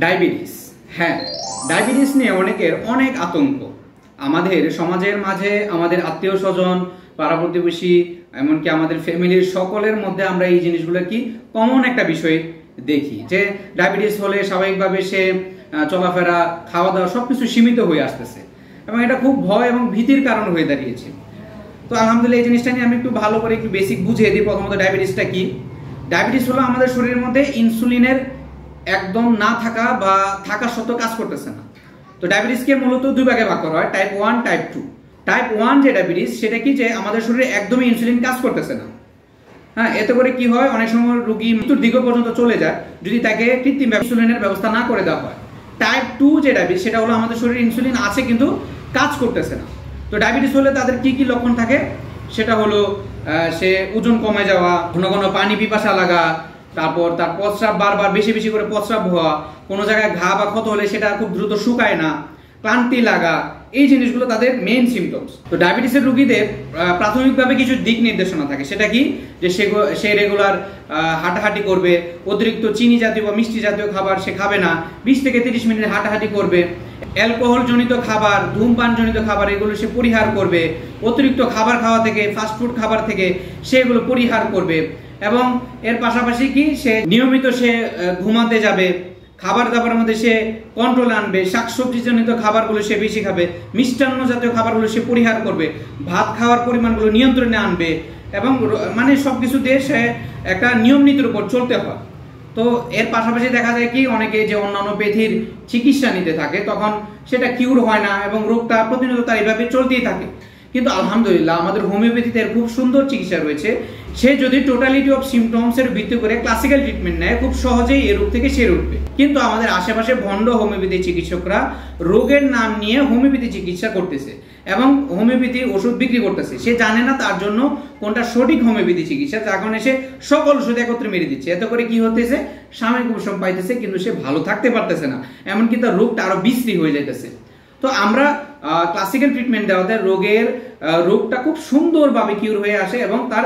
Diabetes. হ্যাঁ, diabetes নিয়ে অনেকের অনেক আতঙ্ক। আমাদের সমাজের মাঝে আমাদের আত্মীয় স্বজন, পাড়া প্রতিবেশী, এমনকি আমাদের ফ্যামিলির সকলের মধ্যে আমরা এই জিনিসগুলো কি কমন একটা বিষয় দেখি যে ডায়াবেটিস হলে স্বাভাবিকভাবে সে চলাফেরা, খাওয়া দাওয়া সবকিছু সীমিত হয়ে আসতেছে এবং এটা খুব ভয় এবং ভীতির কারণ হয়ে দাঁড়িয়েছে। তো আলহামদুলিল্লাহ এই জিনিসটা নিয়ে আমি একটু ভালো করে একটু বেসিক বুঝিয়ে দিই। প্রথমত ডায়াবেটিসটা কি? ডায়াবেটিস হলো আমাদের শরীরের মধ্যে ইনসুলিনের একদম না থাকা বা থাকা সত্ত্বেও কাজ করতেছে না। তো ডায়াবেটিসকে মূলত দুই ভাগে ভাগ করা হয়, টাইপ 1, টাইপ 2। টাইপ 1 যে ডায়াবেটিস, সেটা কি যে আমাদের শরীরে একদমই ইনসুলিন কাজ করতেছে না। হ্যাঁ, এতে করে কি হয়, অনেক সময় রোগী মৃত্যুর দিকে পর্যন্ত চলে যায় যদি তাকে কৃত্রিম ইনসুলিনের ব্যবস্থা না করে দেওয়া হয়। টাইপ 2 যে ডায়াবেটিস, সেটা হলো আমাদের শরীরে ইনসুলিন আছে কিন্তু কাজ করতেছে না। তো ডায়াবেটিস হলে তাদের কি কি লক্ষণ থাকে? সেটা হলো সে ওজন কমে যাওয়া, ঘন ঘন পানি পিপাসা লাগা, তারপর তার প্রস্রাব বারবার বেশি বেশি করে প্রস্রাব হওয়া, কোনো জায়গায় ঘা বা ক্ষত হলে সেটা খুব দ্রুত শুকায় না, ক্লান্তি লাগা, এই জিনিসগুলো তাদের মেইন সিমটমস। তো ডায়াবেটিসের রোগীদের প্রাথমিকভাবে কিছু দিক নির্দেশনা থাকে। সেটা কি যে সে রেগুলার হাঁটাহাঁটি করবে, অতিরিক্ত চিনি জাতীয় বা মিষ্টি জাতীয় খাবার সে খাবে না, 20 থেকে 30 মিনিট হাঁটাহাঁটি করবে, অ্যালকোহল জনিত খাবার, ধূমপান জনিত খাবার এগুলো সে পরিহার করবে, অতিরিক্ত খাবার খাওয়া থেকে, ফাস্টফুড খাবার থেকে সেগুলো পরিহার করবে এবং এর পাশাপাশি কি সে নিয়মিত সে ঘুমাতে যাবে, খাবার দাবারের মধ্যে সে কন্ট্রোল আনবে, শাকসবজি জনিত খাবারগুলো সে বেশি খাবে, মিষ্টান্ন জাতীয় খাবারগুলো সে পরিহার করবে, ভাত খাওয়ার পরিমাণগুলো নিয়ন্ত্রণে আনবে এবং মানে সবকিছু দিয়ে সে একটা নিয়ম নীতির উপর চলতে হয়। তো এর পাশাপাশি দেখা যায় কি অনেকে যে অন্যান্য ব্যাধির চিকিৎসা নিতে থাকে তখন সেটা কিউর হয় না এবং রোগটা প্রতিনিয়ত তার এইভাবে চলতেই থাকে। কিন্তু আলহামদুলিল্লাহ আমাদের হোমিওপ্যাথিতে এর খুব সুন্দর চিকিৎসা রয়েছে। সে যদি টোটালিটি অফ সিমটমস এর ভিত্তি করে ক্লাসিক্যাল ট্রিটমেন্ট নেয়, খুব সহজেই এই রোগ থেকে সেরে উঠবে। কিন্তু আমাদের আশেপাশে ভণ্ড হোমিওপ্যাথি চিকিৎসকরা রোগের নাম নিয়ে হোমিওপ্যাথি চিকিৎসা করতেছে এবং হোমিওপ্যাথি ওষুধ বিক্রি করতেছে। সে জানে না তার জন্য কোনটা সঠিক হোমিওপ্যাথি চিকিৎসা, যার কারণে সে সকল ওষুধ একত্রে মেরে দিচ্ছে। এতে করে কি হতেছে, সাময়িক উপশম পাইতেছে কিন্তু সে ভালো থাকতে পারতেছে না, এমনকি তার রোগটা আরো বিশ্রী হয়ে যাইতেছে। তো আমরা ক্লাসিক্যাল ট্রিটমেন্ট দেওয়াতে রোগটা খুব সুন্দরভাবে কিউর হয়ে আসে এবং তার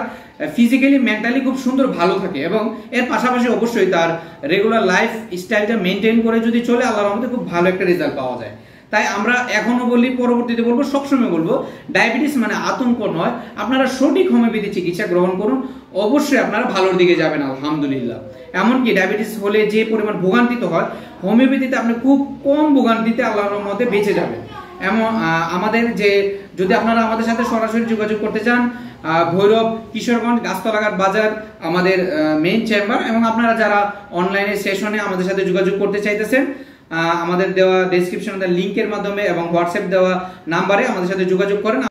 ফিজিক্যালি মেন্টালি খুব সুন্দর ভালো থাকে এবং এর পাশাপাশি অবশ্যই তার রেগুলার লাইফ স্টাইলটা মেনটেন করে যদি চলে, আল্লাহর রহমতে খুব ভালো একটা রেজাল্ট পাওয়া যায়। তাই আমরা এখনো বলি, পরবর্তীতে বলবো, সবসময় বলবো, ডায়াবেটিস মানে আতঙ্ক নয়। আপনারা সঠিক হোমিওপ্যাথি চিকিৎসা গ্রহণ করুন, অবশ্যই আপনারা ভালোর দিকে যাবেন আলহামদুলিল্লাহ। এমনকি ডায়াবেটিস হলে যে পরিমাণ ভোগান্তিতে হয়, হোমিওপ্যাথিতে আপনি খুব কম ভোগান্তিতে আল্লাহর রহমতে বেঁচে যাবেন। এমন আমাদের যদি আপনারা আমাদের সাথে সরাসরি যোগাযোগ করতে চান, ভৈরব, কিশোরগঞ্জ, গাছতলাঘাট বাজার আমাদের মেইন চেম্বার, এবং আপনারা যারা অনলাইনে সেশনে আমাদের সাথে যোগাযোগ করতে চাইতেছেন, আমাদের দেওয়া ডেসক্রিপশনে লিংকের মাধ্যমে এবং হোয়াটসঅ্যাপ দেওয়া নাম্বারে আমাদের সাথে যোগাযোগ করেন।